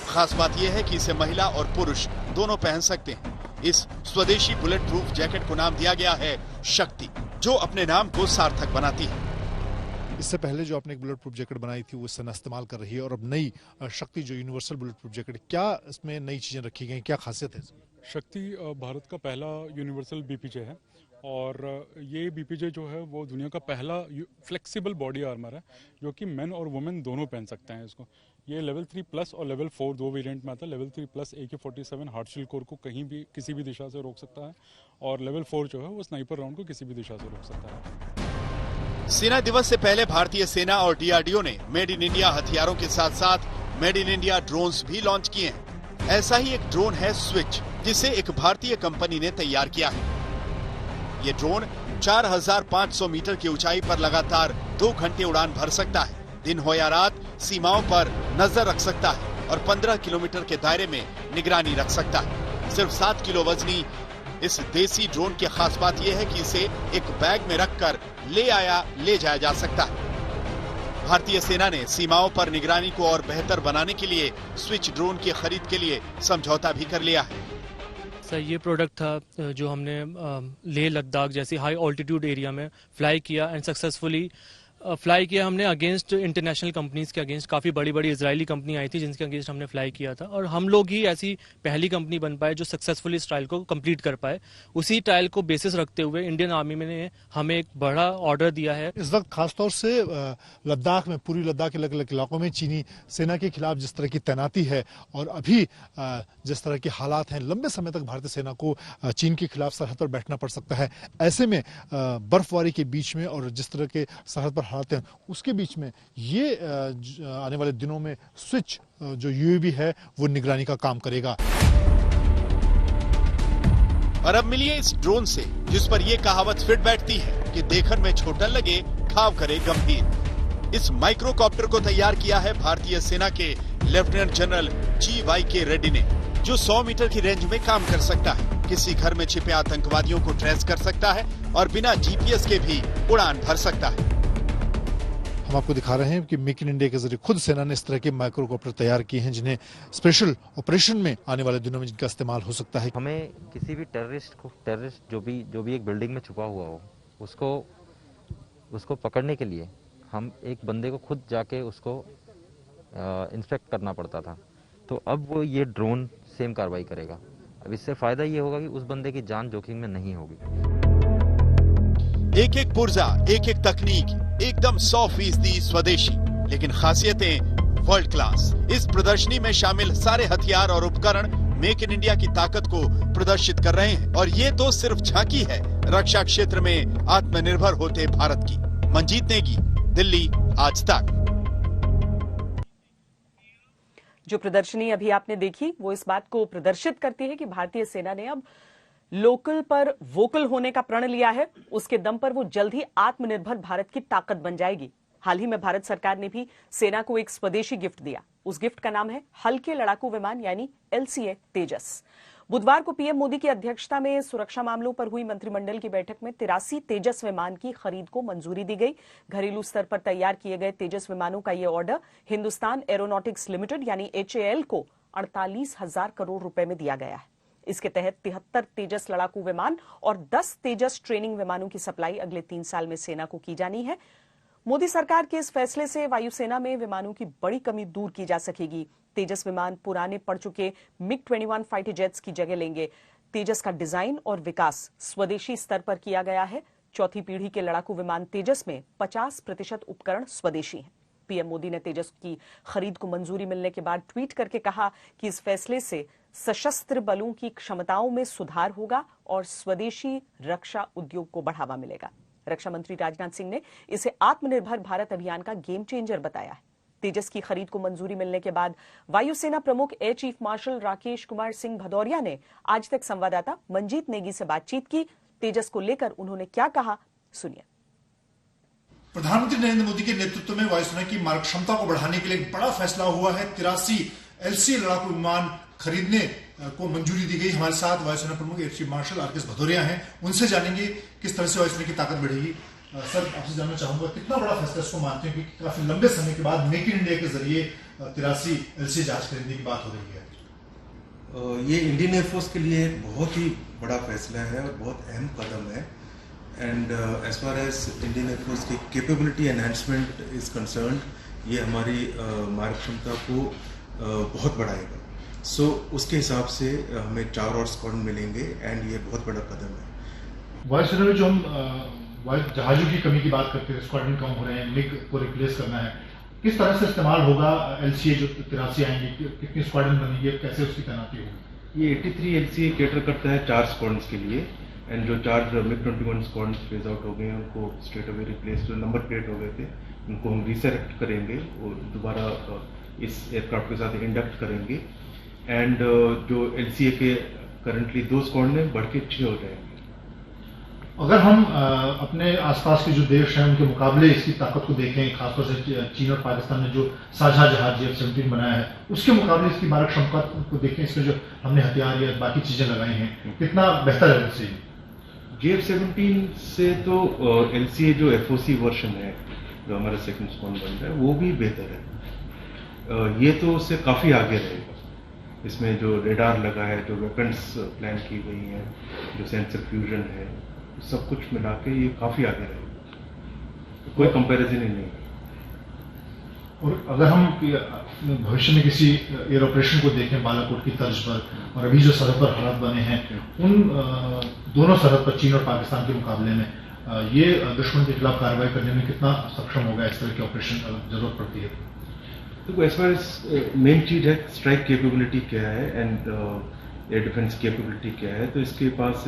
खास बात यह है कि इसे महिला और पुरुष दोनों पहन सकते हैं। इस स्वदेशी बुलेट प्रूफ जैकेट को नाम दिया गया है शक्ति, जो अपने नाम को सार्थक बनाती है। इससे पहले जो आपने एक बुलेट प्रूफ जैकेट बनाई थी वो सेना इस्तेमाल कर रही है, और अब नई शक्ति जो यूनिवर्सल बुलेट प्रूफ जैकेट, क्या इसमें नई चीजें रखी गई, क्या खासियत है? शक्ति भारत का पहला यूनिवर्सल BPJ है और ये BPJ जो है वो दुनिया का पहला फ्लेक्सिबल बॉडी आर्मर है, जो कि मेन और वुमेन दोनों पहन सकते हैं इसको। ये लेवल 3+ और लेवल 4 दो वेरिएंट में आता है। लेवल 3+ AK-47 हार्डशील्ड कोर को कहीं भी किसी भी दिशा से रोक सकता है, और लेवल 4 जो है वो स्नाइपर राउंड को किसी भी दिशा से रोक सकता है। सेना दिवस से पहले भारतीय सेना और DRDO ने मेड इन इंडिया हथियारों के साथ साथ मेड इन इंडिया ड्रोन्स भी लॉन्च किए हैं। ऐसा ही एक ड्रोन है स्विच, जिसे एक भारतीय कंपनी ने तैयार किया है। ये ड्रोन 4500 मीटर की ऊंचाई पर लगातार 2 घंटे उड़ान भर सकता है। दिन हो या रात सीमाओं पर नजर रख सकता है और 15 किलोमीटर के दायरे में निगरानी रख सकता है। सिर्फ 7 किलो वजनी इस देसी ड्रोन की खास बात यह है कि इसे एक बैग में रखकर ले जाया जा सकता है। भारतीय सेना ने सीमाओं पर निगरानी को और बेहतर बनाने के लिए स्विच ड्रोन की खरीद के लिए समझौता भी कर लिया है। सर, ये प्रोडक्ट था जो हमने लेह लद्दाख जैसी हाई ऑल्टीट्यूड एरिया में फ्लाई किया एंड सक्सेसफुली फ्लाई किया हमने अगेंस्ट इंटरनेशनल कंपनीज के अगेंस्ट। काफ़ी बड़ी बड़ी इजरायली कंपनी आई थी जिनके अगेंस्ट हमने फ्लाई किया था और हम लोग ही ऐसी पहली कंपनी बन पाए जो सक्सेसफुली इस ट्रायल को कंप्लीट कर पाए। उसी ट्रायल को बेसिस रखते हुए इंडियन आर्मी ने हमें एक बड़ा ऑर्डर दिया है। इस वक्त खासतौर से लद्दाख में, पूरी लद्दाख के अलग अलग इलाकों में चीनी सेना के खिलाफ जिस तरह की तैनाती है और अभी जिस तरह के हालात हैं, लंबे समय तक भारतीय सेना को चीन के खिलाफ सरहद पर बैठना पड़ सकता है। ऐसे में बर्फबारी के बीच में और जिस तरह के सरहद पर हालात हैं उसके बीच में ये आने वाले दिनों में स्विच जो यूएवी है वो निगरानी का काम करेगा। और अब मिलिए इस ड्रोन से जिस पर यह कहावत फिट बैठती है कि देखने में छोटा लगे घाव करे गंभीर। इस माइक्रोकॉप्टर को तैयार किया है भारतीय सेना के लेफ्टिनेंट जनरल GYK रेड्डी ने, जो 100 मीटर की रेंज में काम कर सकता है, किसी घर में छिपे आतंकवादियों को ट्रेस कर सकता है और बिना GPS के भी उड़ान भर सकता है। हम आपको दिखा रहे हैं कि मेक इन इंडिया के जरिए खुद सेना ने इस तरह के माइक्रोकॉप्टर तैयार किए हैं जिन्हें स्पेशल ऑपरेशन में आने वाले दिनों में जिनका इस्तेमाल हो सकता है। हमें किसी भी टेररिस्ट जो भी एक बिल्डिंग में छुपा हुआ हो उसको पकड़ने के लिए हम एक बंदे को खुद जाके उसको इंस्पेक्ट करना पड़ता था, तो अब वो ये ड्रोन सेम कार्रवाई करेगा। अब इससे फायदा ये होगा कि उस बंदे की जान जोखिम में नहीं होगी। एक एक पुर्जा, एक एक तकनीक एकदम 100% स्वदेशी, लेकिन खासियतें वर्ल्ड क्लास। इस प्रदर्शनी में शामिल सारे हथियार और उपकरण मेक इन इंडिया की ताकत को प्रदर्शित कर रहे हैं और ये तो सिर्फ झांकी है रक्षा क्षेत्र में आत्मनिर्भर होते भारत की। मंजीत नेगी, दिल्ली, आज तक। जो प्रदर्शनी अभी आपने देखी वो इस बात को प्रदर्शित करती है कि भारतीय सेना ने अब लोकल पर वोकल होने का प्रण लिया है। उसके दम पर वो जल्द ही आत्मनिर्भर भारत की ताकत बन जाएगी। हाल ही में भारत सरकार ने भी सेना को एक स्वदेशी गिफ्ट दिया। उस गिफ्ट का नाम है हल्के लड़ाकू विमान यानी LCA तेजस। बुधवार को पीएम मोदी की अध्यक्षता में सुरक्षा मामलों पर हुई मंत्रिमंडल की बैठक में 83 तेजस विमान की खरीद को मंजूरी दी गई। घरेलू स्तर पर तैयार किए गए तेजस विमानों का यह ऑर्डर हिंदुस्तान एरोनॉटिक्स लिमिटेड यानी HAL को 48,000 करोड़ रुपए में दिया गया है। इसके तहत 73 तेजस लड़ाकू विमान और 10 तेजस ट्रेनिंग विमानों की सप्लाई अगले 3 साल में सेना को की जानी है। मोदी सरकार के इस फैसले से वायुसेना में विमानों की बड़ी कमी दूर की जा सकेगी। तेजस विमान पुराने पड़ चुके MiG-21 फाइटर जेट्स की जगह लेंगे। तेजस का डिजाइन और विकास स्वदेशी स्तर पर किया गया है। चौथी पीढ़ी के लड़ाकू विमान तेजस में 50% उपकरण स्वदेशी हैं। पीएम मोदी ने तेजस की खरीद को मंजूरी मिलने के बाद ट्वीट करके कहा कि इस फैसले से सशस्त्र बलों की क्षमताओं में सुधार होगा और स्वदेशी रक्षा उद्योग को बढ़ावा मिलेगा। रक्षा मंत्री राजनाथ सिंह ने इसे आत्मनिर्भर भारत अभियान का गेम चेंजर बताया है। तेजस की खरीद को मंजूरी मिलने के बाद वायुसेना प्रमुख air chief marshal Rakesh Kumar Singh Bhadauria ने आज तक संवाददाता मंजीत नेगी से बातचीत की। तेजस को लेकर उन्होंने क्या कहा, सुनिए। प्रधानमंत्री नरेंद्र मोदी के नेतृत्व में वायुसेना की मारक क्षमता को बढ़ाने के लिए एक बड़ा फैसला हुआ है। 83 LCA लड़ाकू विमान खरीदने को मंजूरी दी गई। हमारे साथ वायुसेना प्रमुख air chief marshal RKS Bhadauria हैं। उनसे जानेंगे किस तरह से वायुसेना की ताकत बढ़ेगी। सर, आपसे जानना चाहूंगा कितना बड़ा फैसला इसको मानते हैं कि काफी लंबे समय के बाद मेक इन इंडिया के जरिए 83 LCA जहाज खरीदने की बात हो रही है। ये इंडियन एयरफोर्स के लिए बहुत ही बड़ा फैसला है और बहुत अहम कदम है। And as far as Indian air force की कैपेबिलिटी एनहांसमेंट इज कंसर्न्ड, ये हमारी मारक क्षमता को बहुत बढ़ाएगा। सो उसके हिसाब से हमें 4 और स्क्वाड्रन मिलेंगे एंड ये बहुत बड़ा कदम है। वायुसेना में जो हम जहाजों की कमी की बात करते हैं, स्क्वाड्रन कम हो रहे हैं, MiG को रिप्लेस करना है, किस तरह से इस्तेमाल होगा LCA जो 83 आएंगे, कितनी स्क्वाड्रन बनेंगे, कैसे उसकी तैनाती होगी? ये 83 LCA कैटर करता है 4 स्क्वाड्रन्स के लिए एंड जो 4 MiG-21 स्क्वाड्रन्स फेज आउट हो गए हैं उनको स्ट्रेट अवे रिप्लेस, जो नंबर प्लेट हो गए थे उनको हम रिसेलेक्ट करेंगे और दोबारा इस एयरक्राफ्ट के साथ इंडक्ट करेंगे एंड जो LCA के करंटली 2 स्क्वाड्रन है बढ़ के 6 हो जाएंगे। अगर हम अपने आसपास के जो देश हैं उनके मुकाबले इसकी ताकत को देखें, खासतौर से चीन और पाकिस्तान ने जो साझा जहाज F-17 बनाया है, उसके मुकाबले इसकी मारक क्षमता को देखें, इसमें जो हमने हथियार या बाकी चीजें लगाई हैं, कितना बेहतर है उससे? F-17 से तो LCA जो FOC वर्जन है, जो हमारा सेकंड स्क्वाड बन रहा है, वो भी बेहतर है। ये तो उससे काफी आगे रहेगा। इसमें जो रेडार लगा है, जो वेपन्स प्लान की गई हैं, जो सेंसर फ्यूजन है, सब कुछ मिला के ये काफी आगे रहेगा, कोई कंपैरिजन ही नहीं। और अगर हम भविष्य में किसी एयर ऑपरेशन को देखें बालाकोट की तर्ज पर, और अभी जो सरहद पर हालात बने हैं, उन दोनों सरहद पर चीन और पाकिस्तान के मुकाबले में ये दुश्मन के खिलाफ कार्रवाई करने में कितना सक्षम होगा इस तरह के ऑपरेशन जरूरत पड़ती है? देखो, एज फार एज मेन चीज है स्ट्राइक कैपेबिलिटी क्या है एंड एयर डिफेंस कैपेबिलिटी क्या है। तो इसके पास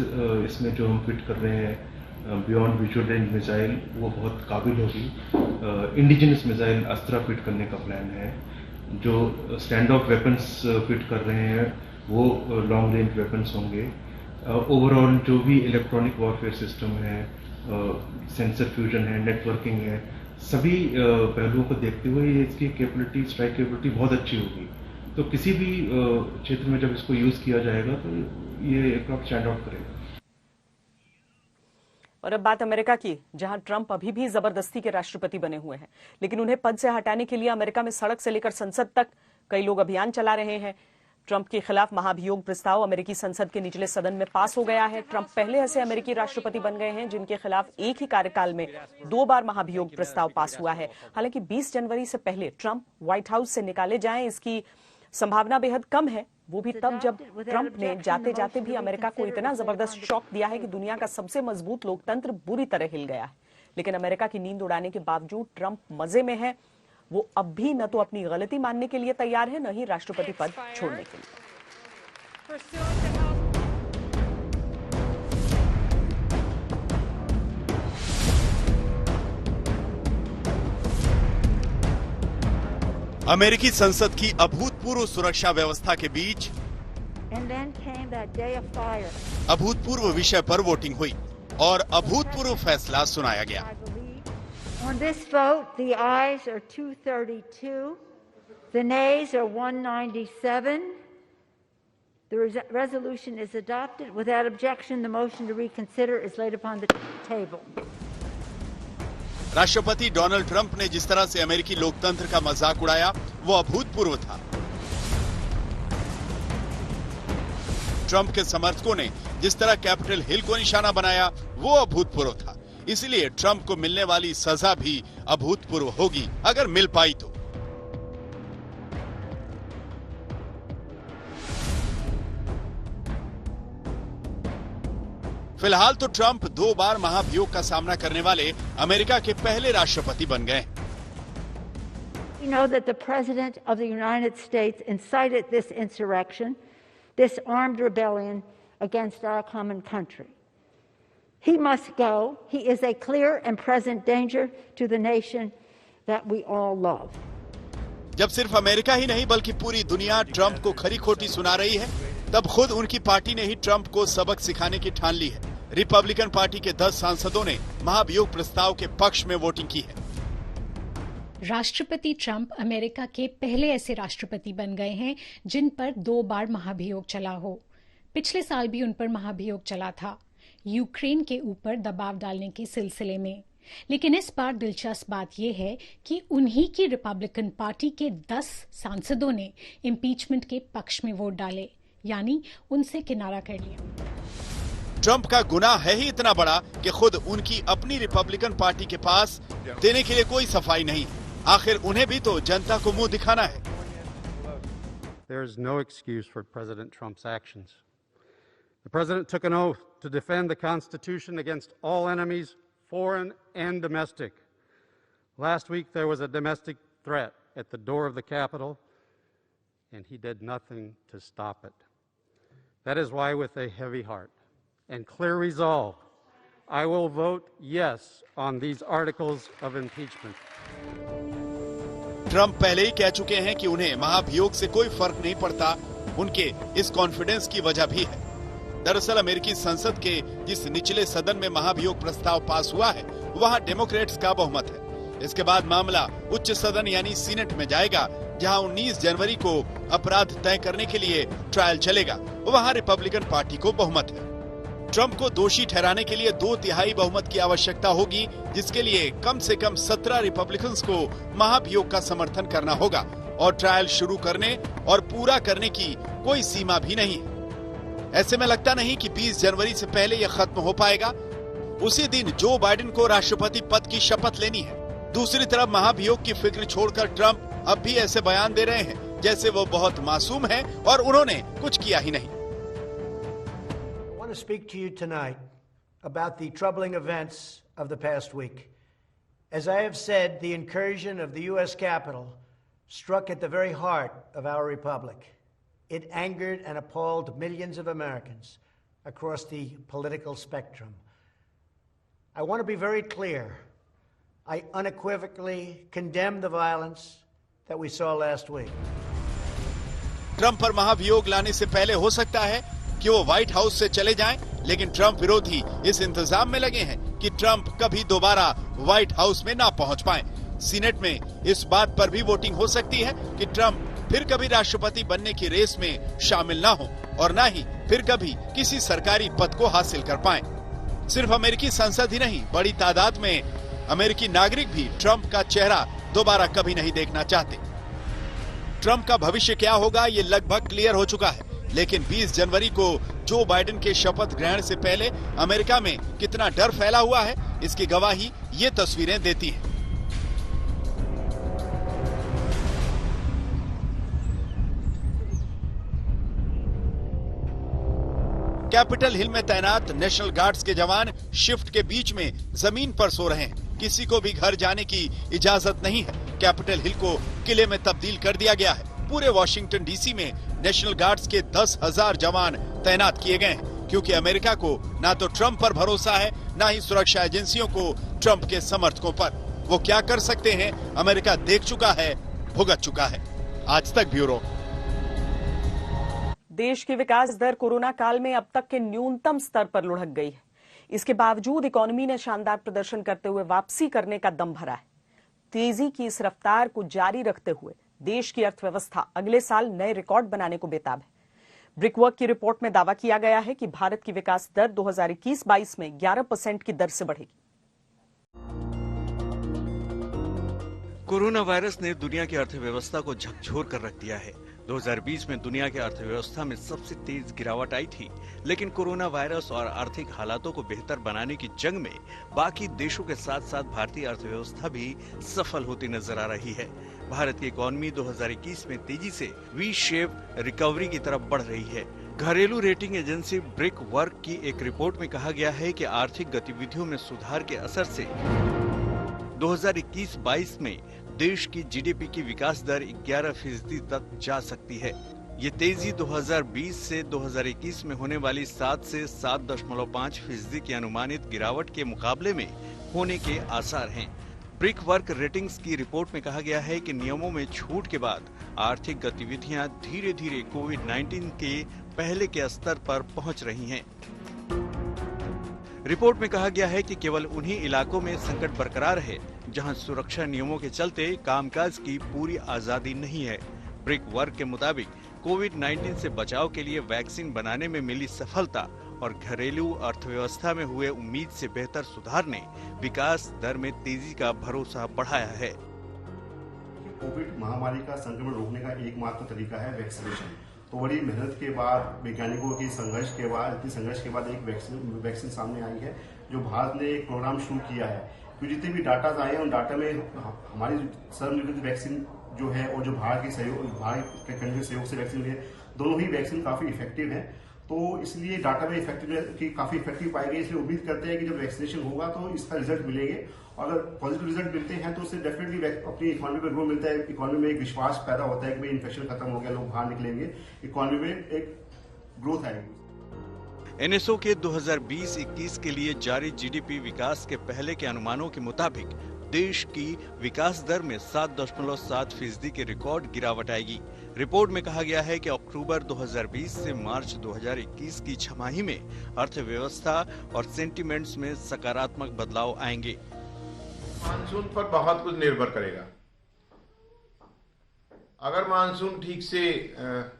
इसमें जो हम फिट कर रहे हैं बियॉन्ड विजुअल रेंज मिसाइल, वो बहुत काबिल होगी। इंडिजिनस मिसाइल अस्त्रा फिट करने का प्लान है। जो स्टैंड ऑफ वेपन्स फिट कर रहे हैं वो लॉन्ग रेंज वेपन्स होंगे। ओवरऑल जो भी इलेक्ट्रॉनिक वॉरफेयर सिस्टम है, सेंसर फ्यूजन है, नेटवर्किंग है, सभी पहलुओं को देखते हुए इसकी कैपेबिलिटी, स्ट्राइक कैपेबिलिटी बहुत अच्छी होगी। तो किसी भी क्षेत्र में जब इसको यूज किया जाएगा तो ये एयरक्राफ्ट स्टैंड आउट करेगा। और अब बात अमेरिका की, जहां ट्रंप अभी भी जबरदस्ती के राष्ट्रपति बने हुए हैं, लेकिन उन्हें पद से हटाने के लिए अमेरिका में सड़क से लेकर संसद तक कई लोग अभियान चला रहे हैं। ट्रंप के खिलाफ महाभियोग प्रस्ताव अमेरिकी संसद के निचले सदन में पास हो गया है। ट्रंप पहले ऐसे अमेरिकी राष्ट्रपति बन गए हैं जिनके खिलाफ एक ही कार्यकाल में 2 बार महाभियोग प्रस्ताव पास हुआ है। हालांकि 20 जनवरी से पहले ट्रंप व्हाइट हाउस से निकाले जाएं, इसकी संभावना बेहद कम है। वो भी तब जब ट्रंप ने जाते जाते भी अमेरिका को इतना जबरदस्त शॉक दिया है कि दुनिया का सबसे मजबूत लोकतंत्र बुरी तरह हिल गया है। लेकिन अमेरिका की नींद उड़ाने के बावजूद ट्रंप मजे में है। वो अब भी न तो अपनी गलती मानने के लिए तैयार है, न ही राष्ट्रपति पद छोड़ने के लिए। अमेरिकी संसद की अभूतपूर्व सुरक्षा व्यवस्था के बीच अभूतपूर्व विषय पर वोटिंग हुई और अभूतपूर्व फैसला सुनाया गया। On this vote, the ayes are 232, the nays are 197. The resolution is adopted. Without objection, the motion to reconsider is laid upon the table. राष्ट्रपति डोनाल्ड ट्रंप ने जिस तरह से अमेरिकी लोकतंत्र का मजाक उड़ाया, वो अभूतपूर्व था। ट्रंप के समर्थकों ने जिस तरह कैपिटल हिल को निशाना बनाया, वो अभूतपूर्व था। इसलिए ट्रंप को मिलने वाली सजा भी अभूतपूर्व होगी, अगर मिल पाई तो। फिलहाल तो ट्रंप 2 बार महाभियोग का सामना करने वाले अमेरिका के पहले राष्ट्रपति बन गए। We know that the President of the United States incited this insurrection, this armed rebellion against our common country. He must go. He is a clear and present danger to the nation that we all love. जब सिर्फ America ही नहीं बल्कि पूरी दुनिया Trump को खरी खोटी सुना रही है, तब खुद उनकी पार्टी ने ही ट्रंप को सबक सिखाने की ठान ली है। रिपब्लिकन पार्टी के 10 सांसदों ने महाभियोग प्रस्ताव के पक्ष में वोटिंग की है। राष्ट्रपति ट्रंप अमेरिका के पहले ऐसे राष्ट्रपति बन गए हैं जिन पर 2 बार महाभियोग चला हो। पिछले साल भी उन पर महाभियोग चला था, यूक्रेन के ऊपर दबाव डालने के सिलसिले में। लेकिन इस बार दिलचस्प बात यह है कि उन्हीं की रिपब्लिकन पार्टी के 10 सांसदों ने इम्पीचमेंट के पक्ष में वोट डाले, यानी उनसे किनारा कर लिया। ट्रंप का गुनाह है ही इतना बड़ा कि खुद उनकी अपनी रिपब्लिकन पार्टी के पास देने के लिए कोई सफाई नहीं। आखिर उन्हें भी तो जनता को मुंह दिखाना है। There is no excuse for President Trump's actions. The president took an oath to defend the Constitution against all enemies, foreign and domestic. Last week there was a domestic threat at the door of the Capitol, and he did nothing to stop it. That is why, with a heavy heart and clear resolve, I will vote yes on these articles of impeachment. Trump पहले ही कह चुके हैं कि उन्हें महाभियोग से कोई फर्क नहीं पड़ता। उनके इस कॉन्फिडेंस की वजह भी है। दरअसल अमेरिकी संसद के जिस निचले सदन में महाभियोग प्रस्ताव पास हुआ है वहां डेमोक्रेट्स का बहुमत है। इसके बाद मामला उच्च सदन यानी सीनेट में जाएगा, जहां 19 जनवरी को अपराध तय करने के लिए ट्रायल चलेगा। वहां रिपब्लिकन पार्टी को बहुमत है। ट्रंप को दोषी ठहराने के लिए 2/3 बहुमत की आवश्यकता होगी, जिसके लिए कम से कम 17 रिपब्लिकन्स को महाभियोग का समर्थन करना होगा और ट्रायल शुरू करने और पूरा करने की कोई सीमा भी नहीं है। ऐसे में लगता नहीं कि 20 जनवरी से पहले यह खत्म हो पाएगा। उसी दिन जो बाइडेन को राष्ट्रपति पद की शपथ लेनी है। दूसरी तरफ महाभियोग की फिक्र छोड़कर ट्रंप अब भी ऐसे बयान दे रहे हैं जैसे वो बहुत मासूम हैं और उन्होंने कुछ किया ही नहीं। I want to speak to you tonight about the troubling events of the past week. As I have said, the incursion of the U.S. Capitol struck at the very heart of our republic. It angered and appalled millions of Americans across the political spectrum. I want to be very clear. I unequivocally condemn the violence that we saw last week. Trump पर महाभियोग लाने से पहले हो सकता है कि वो व्हाइट हाउस से चले जाएं, लेकिन ट्रंप विरोधी इस इंतजाम में लगे हैं कि ट्रंप कभी दोबारा व्हाइट हाउस में ना पहुंच पाएं। सीनेट में इस बात पर भी वोटिंग हो सकती है कि ट्रंप फिर कभी राष्ट्रपति बनने की रेस में शामिल ना हो और ना ही फिर कभी किसी सरकारी पद को हासिल कर पाएं। सिर्फ अमेरिकी संसद ही नहीं, बड़ी तादाद में अमेरिकी नागरिक भी ट्रंप का चेहरा दोबारा कभी नहीं देखना चाहते। ट्रंप का भविष्य क्या होगा ये लगभग क्लियर हो चुका है, लेकिन 20 जनवरी को जो बाइडेन के शपथ ग्रहण से पहले अमेरिका में कितना डर फैला हुआ है, इसकी गवाही ये तस्वीरें देती हैं। कैपिटल हिल में तैनात नेशनल गार्ड्स के जवान शिफ्ट के बीच में जमीन पर सो रहे हैं। किसी को भी घर जाने की इजाजत नहीं है। कैपिटल हिल को किले में तब्दील कर दिया गया है। पूरे वॉशिंगटन डीसी में नेशनल गार्ड्स के 10,000 जवान तैनात किए गए हैं, क्योंकि अमेरिका को ना तो ट्रंप पर भरोसा है, ना ही सुरक्षा एजेंसियों को ट्रंप के समर्थकों पर। वो क्या कर सकते हैं अमेरिका देख चुका है, भुगत चुका है। आज तक ब्यूरो। देश की विकास दर कोरोना काल में अब तक के न्यूनतम स्तर पर लुढ़क गई है। इसके बावजूद इकोनॉमी ने शानदार प्रदर्शन करते हुए वापसी करने का दम भरा है। तेजी की इस रफ्तार को जारी रखते हुए देश की अर्थव्यवस्था अगले साल नए रिकॉर्ड बनाने को बेताब है। ब्रिकवर्क की रिपोर्ट में दावा किया गया है कि भारत की विकास दर 2021-22 में 11% की दर से बढ़ेगी। कोरोना वायरस ने दुनिया की अर्थव्यवस्था को झकझोर कर रख दिया है। 2020 में दुनिया की अर्थव्यवस्था में सबसे तेज गिरावट आई थी, लेकिन कोरोना वायरस और आर्थिक हालातों को बेहतर बनाने की जंग में बाकी देशों के साथ साथ भारतीय अर्थव्यवस्था भी सफल होती नजर आ रही है। भारत की इकोनॉमी 2021 में तेजी से वी शेप रिकवरी की तरफ बढ़ रही है। घरेलू रेटिंग एजेंसी ब्रिकवर्क की एक रिपोर्ट में कहा गया है कि आर्थिक गतिविधियों में सुधार के असर से 2021-22 में देश की जीडीपी की विकास दर 11% तक जा सकती है। ये तेजी 2020 से 2021 में होने वाली 7 से 7.5% की अनुमानित गिरावट के मुकाबले में होने के आसार हैं। ब्रिकवर्क रेटिंग्स की रिपोर्ट में कहा गया है कि नियमों में छूट के बाद आर्थिक गतिविधियां धीरे धीरे कोविड-19 के पहले के स्तर पर पहुंच रही हैं। रिपोर्ट में कहा गया है कि केवल उन्हीं इलाकों में संकट बरकरार है जहां सुरक्षा नियमों के चलते कामकाज की पूरी आजादी नहीं है। ब्रिकवर्क के मुताबिक कोविड-19 से बचाव के लिए वैक्सीन बनाने में मिली सफलता और घरेलू अर्थव्यवस्था में हुए उम्मीद से बेहतर सुधार ने विकास दर में तेजी का भरोसा बढ़ाया है। कोविड महामारी का संक्रमण रोकने का एकमात्र तरीका है वैक्सीनेशन। तो बड़ी मेहनत के बाद, वैज्ञानिकों की संघर्ष के बाद, इतनी संघर्ष के बाद एक वैक्सीन सामने आई है, जो भारत ने एक प्रोग्राम शुरू किया है। तो जितने भी डाटा आए हैं उन डाटा में हमारी सर्वनिर्मित वैक्सीन जो है और जो भारत के सहयोग से वैक्सीन है, दोनों ही वैक्सीन काफी इफेक्टिव है। तो इसलिए डाटा में काफी इफेक्टिव पाई गई। इसलिए उम्मीद करते हैं कि जब वैक्सीनेशन होगा तो इसका रिजल्ट मिलेंगे। अगर पॉजिटिव रिजल्ट मिलते हैं तो उससे डेफिनेटली अपनी इकोनॉमी पर ग्रो मिलता है। इकोनॉमी में एक विश्वास पैदा होता है कि भाई इन्फेक्शन खत्म हो गया, लोग बाहर निकलेंगे, इकोनॉमी में एक ग्रोथ आएगी। एनएसओ के 2020-21 के लिए जारी जीडीपी विकास के पहले के अनुमानों के मुताबिक देश की विकास दर में 7.7% की रिकॉर्ड गिरावट आएगी। रिपोर्ट में कहा गया है कि अक्टूबर 2020 से मार्च 2021 की छमाही में अर्थव्यवस्था और सेंटिमेंट्स में सकारात्मक बदलाव आएंगे। मानसून पर बहुत कुछ निर्भर करेगा। अगर मानसून ठीक से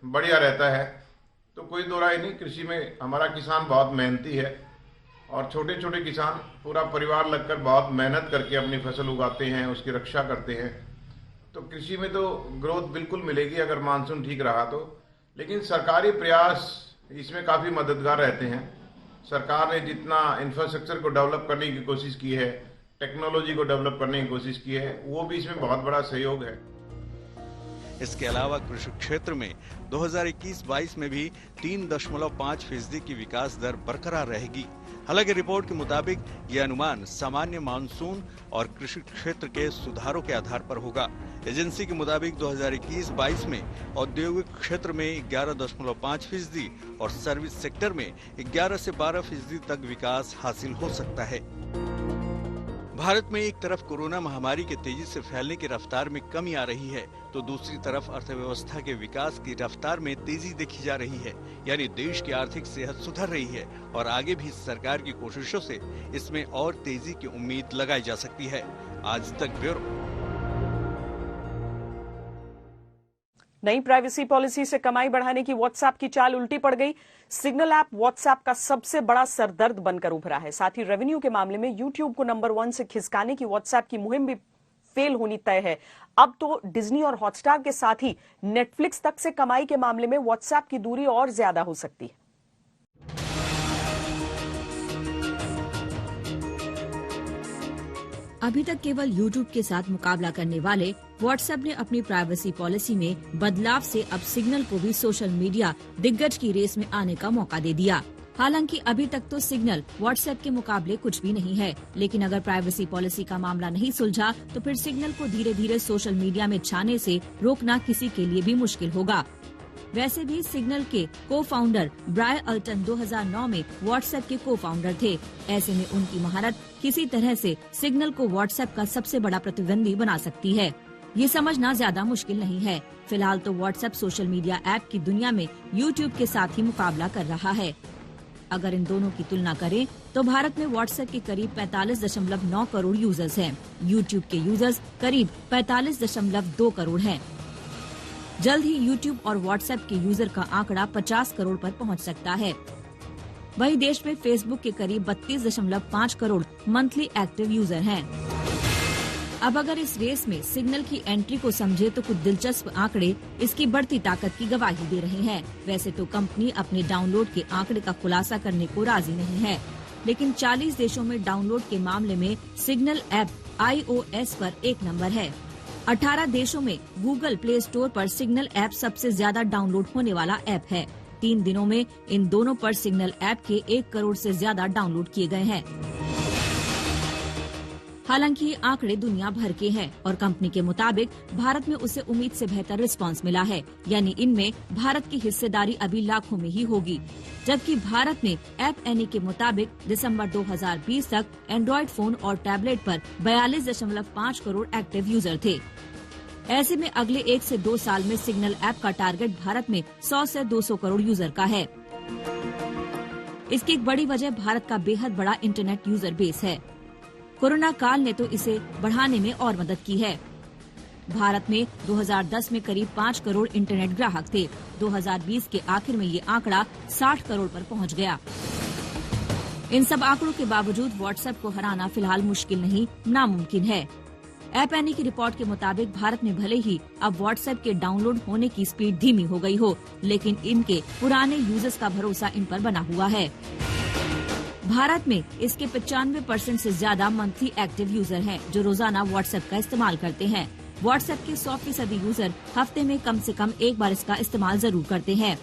बढ़िया रहता है तो कोई दो राय नहीं, कृषि में हमारा किसान बहुत मेहनती है और छोटे छोटे किसान पूरा परिवार लगकर बहुत मेहनत करके अपनी फसल उगाते हैं, उसकी रक्षा करते हैं। तो कृषि में तो ग्रोथ बिल्कुल मिलेगी अगर मानसून ठीक रहा तो। लेकिन सरकारी प्रयास इसमें काफ़ी मददगार रहते हैं। सरकार ने जितना इंफ्रास्ट्रक्चर को डेवलप करने की कोशिश की है, टेक्नोलॉजी को डेवलप करने की कोशिश की है, वो भी इसमें बहुत बड़ा सहयोग है। इसके अलावा कृषि क्षेत्र में 2021-22 में भी 3.5% की विकास दर बरकरार रहेगी। हालांकि रिपोर्ट के मुताबिक यह अनुमान सामान्य मानसून और कृषि क्षेत्र के सुधारों के आधार पर होगा। एजेंसी के मुताबिक 2021-22 में औद्योगिक क्षेत्र में 11.5% और सर्विस सेक्टर में 11 से 12% तक विकास हासिल हो सकता है। भारत में एक तरफ कोरोना महामारी के तेजी से फैलने की रफ्तार में कमी आ रही है तो दूसरी तरफ अर्थव्यवस्था के विकास की रफ्तार में तेजी देखी जा रही है। यानी देश की आर्थिक सेहत सुधर रही है और आगे भी सरकार की कोशिशों से इसमें और तेजी की उम्मीद लगाई जा सकती है। आज तक ब्यूरो। नई प्राइवेसी पॉलिसी से कमाई बढ़ाने की व्हाट्सएप की चाल उल्टी पड़ गई। सिग्नल ऐप व्हाट्सएप का सबसे बड़ा सरदर्द बनकर उभरा है। साथ ही रेवेन्यू के मामले में यूट्यूब को नंबर 1 से खिसकाने की व्हाट्सएप की मुहिम भी फेल होनी तय है। अब तो डिज्नी और हॉटस्टार के साथ ही नेटफ्लिक्स तक से कमाई के मामले में व्हाट्सएप की दूरी और ज्यादा हो सकती है। अभी तक केवल YouTube के साथ मुकाबला करने वाले WhatsApp ने अपनी प्राइवेसी पॉलिसी में बदलाव से अब सिग्नल को भी सोशल मीडिया दिग्गज की रेस में आने का मौका दे दिया। हालांकि अभी तक तो सिग्नल WhatsApp के मुकाबले कुछ भी नहीं है, लेकिन अगर प्राइवेसी पॉलिसी का मामला नहीं सुलझा तो फिर सिग्नल को धीरे धीरे सोशल मीडिया में छाने से रोकना किसी के लिए भी मुश्किल होगा। वैसे भी सिग्नल के को-फाउंडर ब्रायन अल्टन 2009 में व्हाट्सएप के को-फाउंडर थे। ऐसे में उनकी महारत किसी तरह से सिग्नल को व्हाट्सएप का सबसे बड़ा प्रतिद्वंदी बना सकती है। ये समझना ज्यादा मुश्किल नहीं है। फिलहाल तो व्हाट्सएप सोशल मीडिया ऐप की दुनिया में यूट्यूब के साथ ही मुकाबला कर रहा है। अगर इन दोनों की तुलना करें तो भारत में व्हाट्सएप के करीब 45.9 करोड़ यूजर्स हैं। यूट्यूब के यूजर्स करीब 45.2 करोड़ हैं। जल्द ही यूट्यूब और व्हाट्सएप के यूजर का आंकड़ा 50 करोड़ पर पहुंच सकता है। वहीं देश में फेसबुक के करीब 32.5 करोड़ मंथली एक्टिव यूजर हैं। अब अगर इस रेस में सिग्नल की एंट्री को समझे तो कुछ दिलचस्प आंकड़े इसकी बढ़ती ताकत की गवाही दे रहे हैं। वैसे तो कंपनी अपने डाउनलोड के आंकड़े का खुलासा करने को राजी नहीं है, लेकिन 40 देशों में डाउनलोड के मामले में सिग्नल ऐप iOS पर 1 नंबर है। 18 देशों में गूगल प्ले स्टोर पर सिग्नल ऐप सबसे ज्यादा डाउनलोड होने वाला ऐप है। 3 दिनों में इन दोनों पर सिग्नल ऐप के 1 करोड़ से ज्यादा डाउनलोड किए गए हैं। हालांकि ये आंकड़े दुनिया भर के हैं और कंपनी के मुताबिक भारत में उसे उम्मीद से बेहतर रिस्पांस मिला है, यानी इनमें भारत की हिस्सेदारी अभी लाखों में ही होगी। जबकि भारत में ऐप एनी के मुताबिक दिसंबर 2020 तक एंड्रॉइड फोन और टैबलेट पर 42.5 करोड़ एक्टिव यूजर थे। ऐसे में अगले 1 से 2 साल में सिग्नल ऐप का टारगेट भारत में 100 से 200 करोड़ यूजर का है। इसकी एक बड़ी वजह भारत का बेहद बड़ा इंटरनेट यूजर बेस है। कोरोना काल ने तो इसे बढ़ाने में और मदद की है। भारत में 2010 में करीब 5 करोड़ इंटरनेट ग्राहक थे। 2020 के आखिर में ये आंकड़ा 60 करोड़ पर पहुंच गया। इन सब आंकड़ों के बावजूद व्हाट्सएप को हराना फिलहाल मुश्किल नहीं, नामुमकिन है। ऐप एनी की रिपोर्ट के मुताबिक भारत में भले ही अब व्हाट्सएप के डाउनलोड होने की स्पीड धीमी हो गई हो, लेकिन इनके पुराने यूजर्स का भरोसा इन पर बना हुआ है। भारत में इसके 95% से ज्यादा मंथली एक्टिव यूजर हैं, जो रोजाना व्हाट्सएप का इस्तेमाल करते हैं। व्हाट्सएप के 100% यूजर हफ्ते में कम से कम एक बार इसका इस्तेमाल जरूर करते हैं।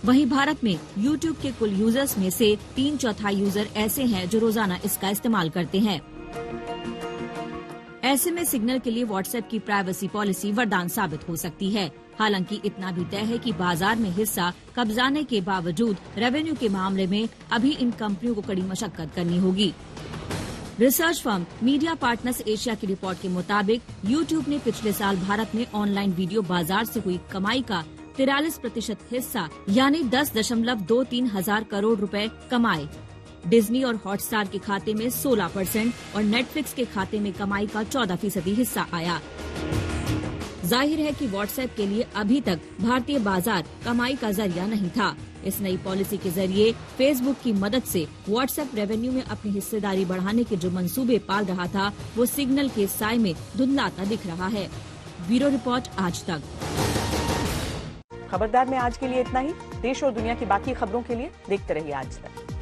वहीं भारत में यूट्यूब के कुल यूजर्स में से 3/4 यूजर ऐसे हैं जो रोजाना इसका इस्तेमाल करते हैं। ऐसे में सिग्नल के लिए व्हाट्सएप की प्राइवेसी पॉलिसी वरदान साबित हो सकती है। हालांकि इतना भी तय है कि बाजार में हिस्सा कब्जाने के बावजूद रेवेन्यू के मामले में अभी इन कंपनियों को कड़ी मशक्कत करनी होगी। Research firm media partners Asia की रिपोर्ट के मुताबिक YouTube ने पिछले साल भारत में ऑनलाइन वीडियो बाजार से हुई कमाई का 43% हिस्सा यानी 10.23 हजार करोड़ रुपए कमाए। डिज्नी और हॉटस्टार के खाते में 16% और नेटफ्लिक्स के खाते में कमाई का 14% हिस्सा आया। जाहिर है कि व्हाट्सएप के लिए अभी तक भारतीय बाजार कमाई का जरिया नहीं था। इस नई पॉलिसी के जरिए फेसबुक की मदद से व्हाट्सएप रेवेन्यू में अपनी हिस्सेदारी बढ़ाने के जो मंसूबे पाल रहा था वो सिग्नल के साए में धुंधलाता दिख रहा है। ब्यूरो रिपोर्ट आज तक। खबरदार में आज के लिए इतना ही। देश और दुनिया की बाकी खबरों के लिए देखते रहिए आज तक।